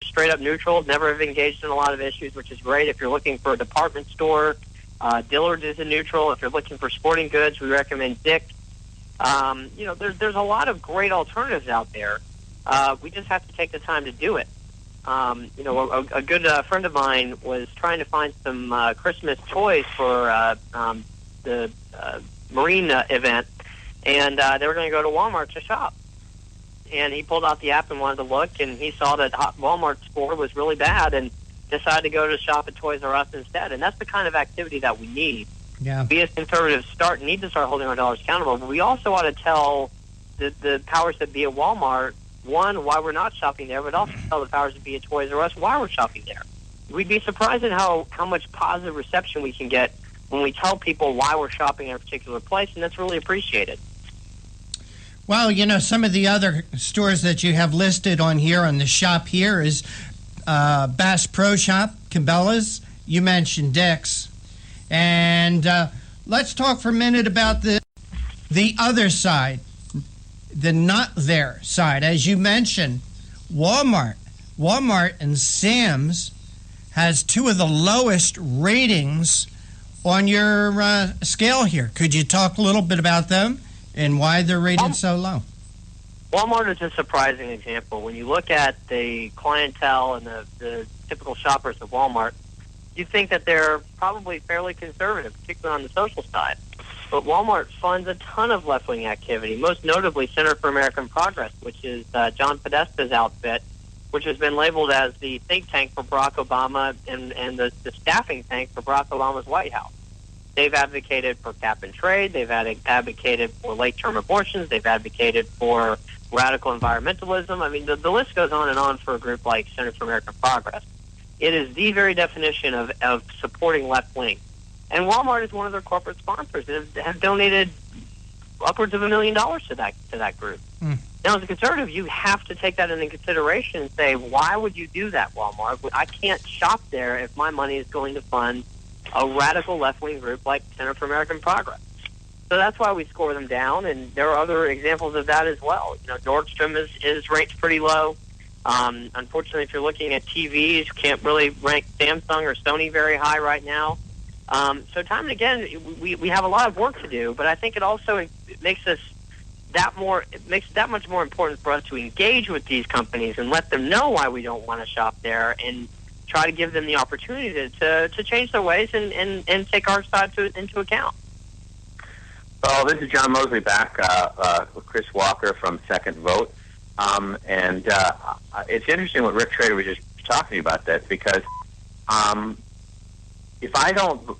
straight up neutral, never have engaged in a lot of issues, which is great. If you're looking for a department store, Dillard's is a neutral. If you're looking for sporting goods, we recommend Dick's. There's a lot of great alternatives out there. We just have to take the time to do it. A good friend of mine was trying to find some Christmas toys for the Marine event, and they were going to go to Walmart to shop. And he pulled out the app and wanted to look, and he saw that Walmart's score was really bad and decided to go to shop at Toys R Us instead. And that's the kind of activity that we need. Yeah. We as conservatives need to start holding our dollars accountable, but we also ought to tell the powers that be at Walmart, one, why we're not shopping there, but also tell the powers that be at Toys R Us why we're shopping there. We'd be surprised at how much positive reception we can get when we tell people why we're shopping at a particular place, and that's really appreciated. Well, some of the other stores that you have listed on here on the shop here is Bass Pro Shop, Cabela's. You mentioned Dick's. And let's talk for a minute about the other side, the not there side. As you mentioned, Walmart and Sam's has two of the lowest ratings on your scale here. Could you talk a little bit about them and why they're rated so low? Walmart is a surprising example. When you look at the clientele and the typical shoppers at Walmart, you think that they're probably fairly conservative, particularly on the social side. But Walmart funds a ton of left-wing activity, most notably Center for American Progress, which is John Podesta's outfit, which has been labeled as the think tank for Barack Obama and the staffing tank for Barack Obama's White House. They've advocated for cap and trade. They've advocated for late-term abortions. They've advocated for radical environmentalism. I mean, the list goes on and on for a group like Center for American Progress. It is the very definition of supporting left-wing. And Walmart is one of their corporate sponsors and have donated upwards of $1 million to that group. Now, as a conservative, you have to take that into consideration and say, why would you do that, Walmart? I can't shop there if my money is going to fund a radical left-wing group like Center for American Progress. So that's why we score them down, and there are other examples of that as well. Nordstrom is ranked pretty low. Unfortunately, if you're looking at TVs, you can't really rank Samsung or Sony very high right now. So time and again, we have a lot of work to do, but I think it also makes that much more important for us to engage with these companies and let them know why we don't want to shop there and try to give them the opportunity to change their ways and take our side into account. Well, this is John Mosley back with Chris Walker from Second Vote. And it's interesting what Rick Trader was just talking about that, because if I don't,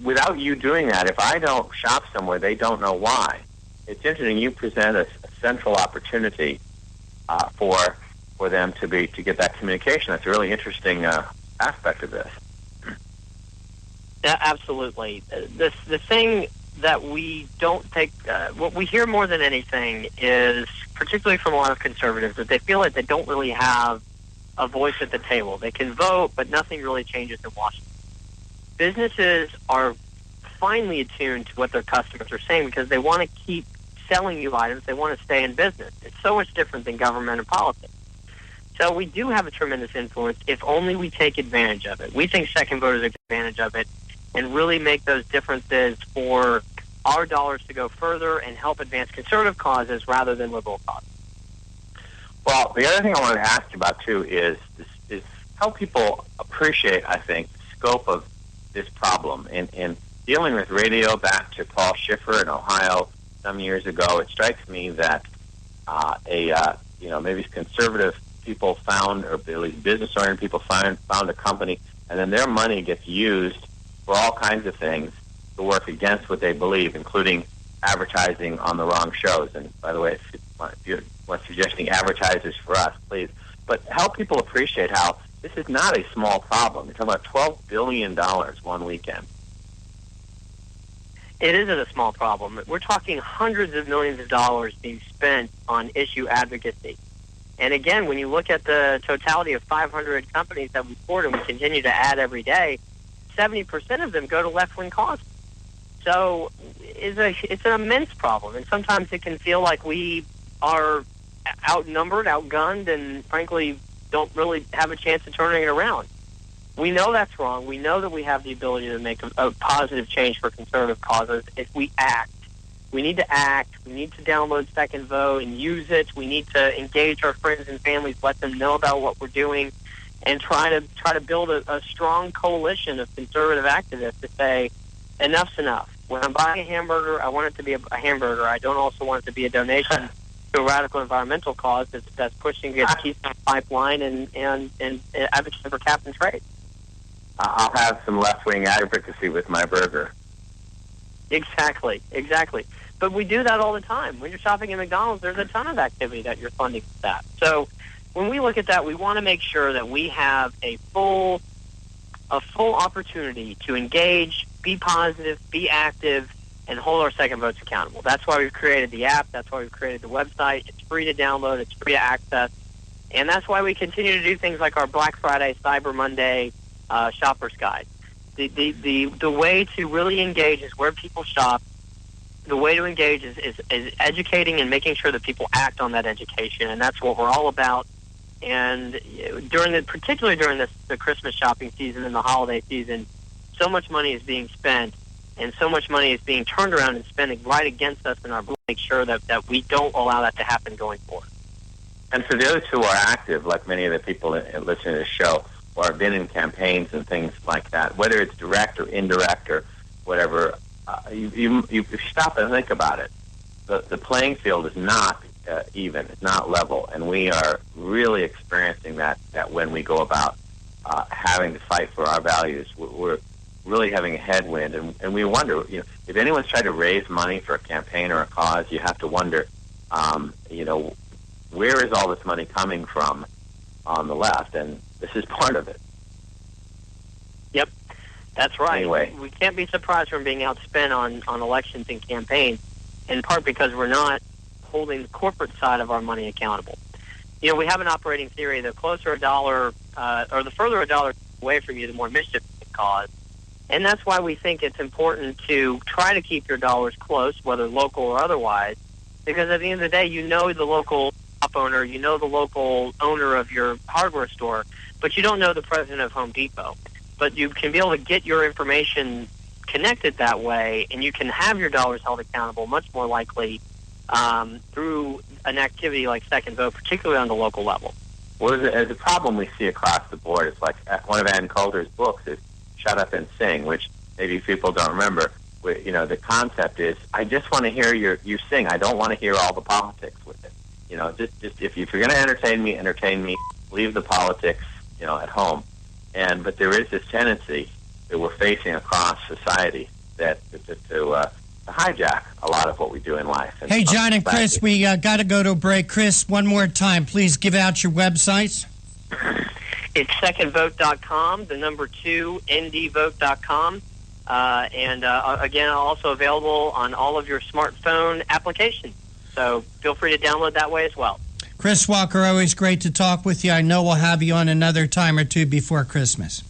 without you doing that, if I don't shop somewhere, they don't know why. It's interesting. You present a central opportunity for them to get that communication. That's a really interesting aspect of this. Yeah, absolutely. The thing that we don't take, what we hear more than anything is, particularly from a lot of conservatives, that they feel like they don't really have a voice at the table. They can vote, but nothing really changes in Washington. Businesses are finely attuned to what their customers are saying because they want to keep selling you items. They want to stay in business. It's so much different than government and politics. So we do have a tremendous influence if only we take advantage of it. We think Second Voters take advantage of it and really make those differences for our dollars to go further and help advance conservative causes rather than liberal causes. Well, the other thing I wanted to ask you about, too, is how people appreciate, I think, the scope of this problem. In dealing with radio back to Paul Schiffer in Ohio some years ago, it strikes me that maybe conservative people found, or at least business-oriented people found a company, and then their money gets used for all kinds of things to work against what they believe, including advertising on the wrong shows. And by the way, if you're suggesting advertisers for us, please. But help people appreciate how this is not a small problem. You're talking about $12 billion one weekend. It isn't a small problem. We're talking hundreds of millions of dollars being spent on issue advocacy. And again, when you look at the totality of 500 companies that we support and we continue to add every day, 70% of them go to left-wing causes. So it's an immense problem, and sometimes it can feel like we are outnumbered, outgunned, and frankly don't really have a chance of turning it around. We know that's wrong. We know that we have the ability to make a positive change for conservative causes if we act. We need to act. We need to download Second Vote and use it. We need to engage our friends and families, let them know about what we're doing, and try to build a strong coalition of conservative activists to say, enough's enough. When I'm buying a hamburger, I want it to be a hamburger. I don't also want it to be a donation to a radical environmental cause that's pushing against Keystone Pipeline and advocating for cap and trade. I'll have some left-wing advocacy with my burger. Exactly. But we do that all the time. When you're shopping at McDonald's, there's a ton of activity that you're funding for that. So when we look at that, we want to make sure that we have a full opportunity to engage, be positive, be active, and hold our second votes accountable. That's why we've created the app. That's why we've created the website. It's free to download. It's free to access. And that's why we continue to do things like our Black Friday, Cyber Monday Shopper's Guide. The way to really engage is where people shop. The way to engage is educating and making sure that people act on that education, and that's what we're all about. And particularly during the Christmas shopping season and the holiday season, so much money is being spent, and so much money is being turned around and spending right against us in our to make sure that we don't allow that to happen going forward. And for those who are active, like many of the people listening to the show, or have been in campaigns and things like that, whether it's direct or indirect or whatever, you stop and think about it. The playing field is not even. It's not level, and we are really experiencing that when we go about having to fight for our values. We're really having a headwind, and we wonder, if anyone's tried to raise money for a campaign or a cause, you have to wonder, where is all this money coming from on the left? And this is part of it. Yep, that's right. Anyway, we can't be surprised from being outspent on elections and campaigns, in part because we're not holding the corporate side of our money accountable. We have an operating theory: the closer a dollar, or the further a dollar away from you, the more mischief it can cause. And that's why we think it's important to try to keep your dollars close, whether local or otherwise, because at the end of the day, the local shop owner, the local owner of your hardware store, but you don't know the president of Home Depot. But you can be able to get your information connected that way, and you can have your dollars held accountable much more likely through an activity like Second Vote, particularly on the local level. Well, the problem we see across the board is like one of Ann Coulter's books is Shut Up and Sing, which maybe people don't remember. The concept is, I just want to hear you sing. I don't want to hear all the politics with it. Just if you're going to entertain me. Leave the politics, at home. But there is this tendency that we're facing across society that to hijack a lot of what we do in life. And hey, John and Chris, we got to go to a break. Chris, one more time, please give out your websites. It's secondvote.com, the number 2, ndvote.com. Again, also available on all of your smartphone applications. So feel free to download that way as well. Chris Walker, always great to talk with you. I know we'll have you on another time or two before Christmas.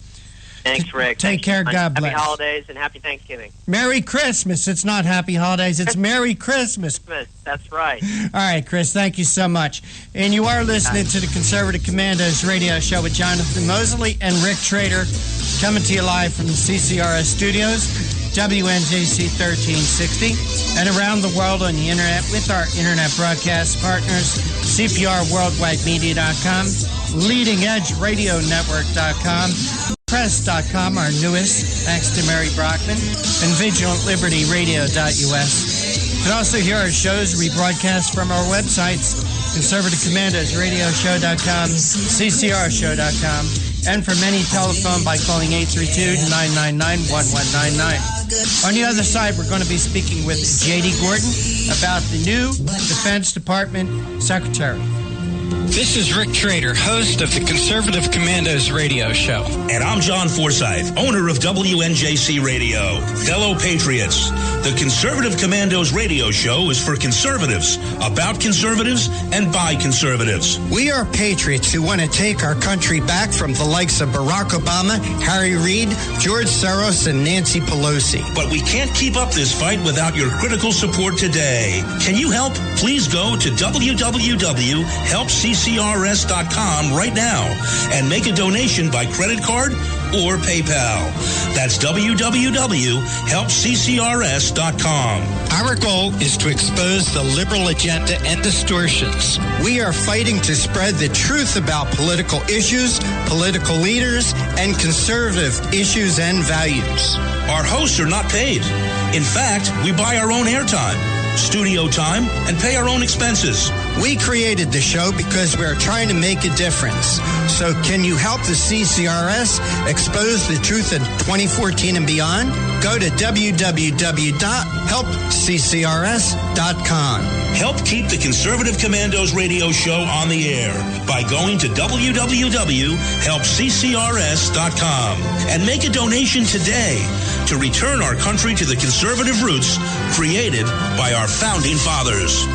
Thanks, Rick. Take care. God bless. Happy holidays and happy Thanksgiving. Merry Christmas. It's not happy holidays. It's Merry Christmas. That's right. All right, Chris, thank you so much. And you are listening to the Conservative Commandos radio show with Jonathan Mosley and Rick Trader, coming to you live from the CCRS studios, WNJC 1360, and around the world on the internet with our internet broadcast partners, CPRWorldwideMedia.com, LeadingEdgeRadioNetwork.com, Press.com, our newest, thanks to Mary Brockman, and VigilantLibertyRadio.us. You can also hear our shows rebroadcast from our websites, ConservativeCommandosRadioshow.com, CCRShow.com, and from any telephone by calling 832-999-1199. On the other side, we're going to be speaking with J.D. Gordon about the new Defense Department Secretary. This is Rick Trader, host of the Conservative Commandos radio show. And I'm John Forsythe, owner of WNJC Radio. Fellow patriots, The Conservative Commandos radio show is for conservatives, about conservatives, and by conservatives. We are patriots who want to take our country back from the likes of Barack Obama, Harry Reid, George Soros, and Nancy Pelosi. But we can't keep up this fight without your critical support today. Can you help? Please go to www.helpccrs.com right now and make a donation by credit card or PayPal. That's www.helpccrs.com. Our goal is to expose the liberal agenda and distortions. We are fighting to spread the truth about political issues, political leaders, and conservative issues and values. Our hosts are not paid. In fact, we buy our own airtime, studio time, and pay our own expenses. We created the show because we're trying to make a difference. So can you help the CCRS expose the truth in 2014 and beyond? Go to www.helpccrs.com. Help keep the Conservative Commandos radio show on the air by going to www.helpccrs.com and make a donation today to return our country to the conservative roots created by our founding fathers.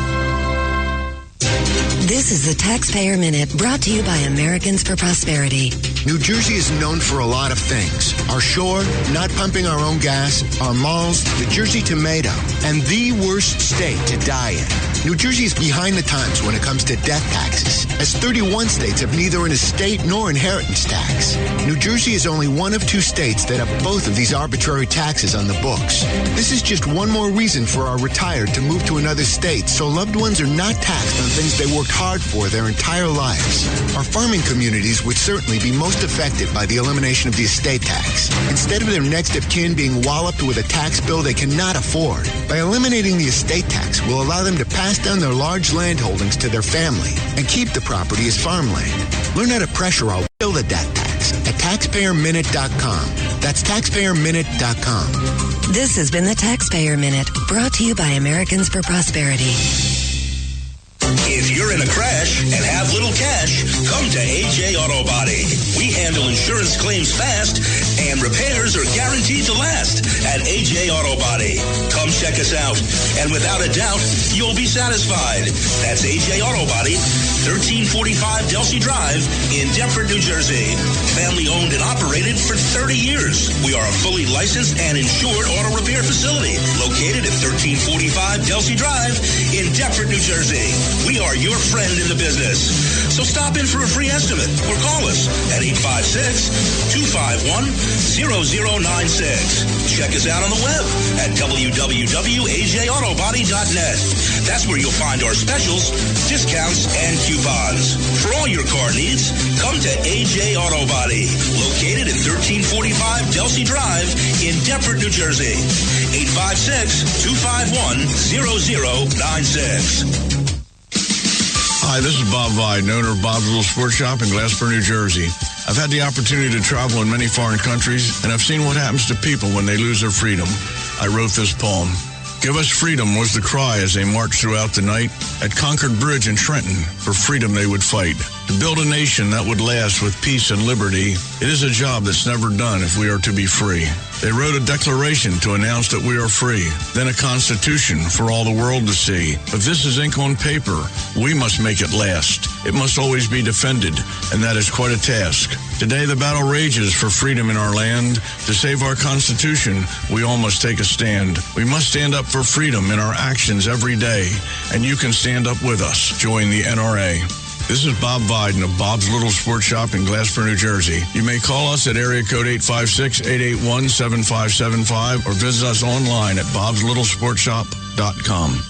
This is the Taxpayer Minute, brought to you by Americans for Prosperity. New Jersey is known for a lot of things. Our shore, not pumping our own gas, our malls, the Jersey tomato, and the worst state to die in. New Jersey is behind the times when it comes to death taxes, as 31 states have neither an estate nor inheritance tax. New Jersey is only one of 2 states that have both of these arbitrary taxes on the books. This is just one more reason for our retired to move to another state so loved ones are not taxed on things they worked hard for their entire lives. Our farming communities would certainly be most affected by the elimination of the estate tax. Instead of their next of kin being walloped with a tax bill they cannot afford, by eliminating the estate tax will allow them to pass down their large land holdings to their family and keep the property as farmland. Learn how to pressure or kill the death tax at taxpayerminute.com. That's taxpayerminute.com. This has been the Taxpayer Minute, brought to you by Americans for Prosperity. If you're in a crash and have little cash, come to AJ Auto Body. We handle insurance claims fast, and repairs are guaranteed to last at AJ Auto Body. Come check us out, and without a doubt, you'll be satisfied. That's AJ Auto Body, 1345 Delsey Drive in Deptford, New Jersey. Family owned and operated for 30 years. We are a fully licensed and insured auto repair facility located at 1345 Delsey Drive in Deptford, New Jersey. We are your friend in the business. So stop in for a free estimate or call us at 856-251-0096. Check us out on the web at www.ajautobody.net. That's where you'll find our specials, discounts, and coupons. For all your car needs, come to AJ Auto Body, located at 1345 Delsey Drive in Deptford, New Jersey. 856-251-0096. Hi, this is Bob Viden, owner of Bob's Little Sports Shop in Glassboro, New Jersey. I've had the opportunity to travel in many foreign countries, and I've seen what happens to people when they lose their freedom. I wrote this poem. Give us freedom was the cry as they marched throughout the night. At Concord Bridge in Trenton, for freedom they would fight. To build a nation that would last with peace and liberty, it is a job that's never done if we are to be free. They wrote a declaration to announce that we are free, then a constitution for all the world to see. But this is ink on paper. We must make it last. It must always be defended, and that is quite a task. Today the battle rages for freedom in our land. To save our Constitution, we all must take a stand. We must stand up for freedom in our actions every day, and you can stand up with us. Join the NRA. This is Bob Viden of Bob's Little Sports Shop in Glassboro, New Jersey. You may call us at area code 856-881-7575 or visit us online at bobslittle.sportshop.com.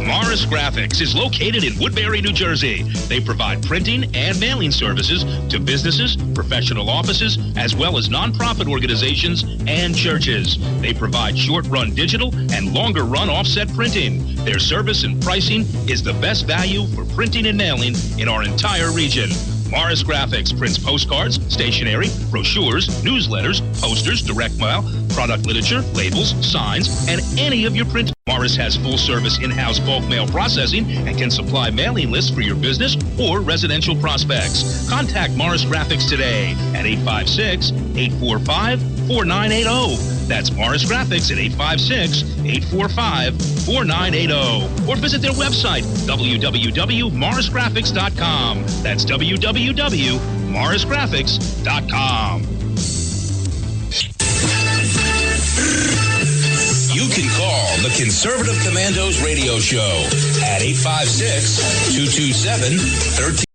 Morris Graphics is located in Woodbury, New Jersey. They provide printing and mailing services to businesses, professional offices, as well as nonprofit organizations and churches. They provide short-run digital and longer-run offset printing. Their service and pricing is the best value for printing and mailing in our entire region. Morris Graphics prints postcards, stationery, brochures, newsletters, posters, direct mail, product literature, labels, signs, and any of your print. Morris has full-service in-house bulk mail processing and can supply mailing lists for your business or residential prospects. Contact Morris Graphics today at 856-845-0000. 856-845-4980. That's Morris Graphics at 856-845-4980. Or visit their website, www.morrisgraphics.com. That's www.morrisgraphics.com. You can call the Conservative Commandos radio show at 856-227-13.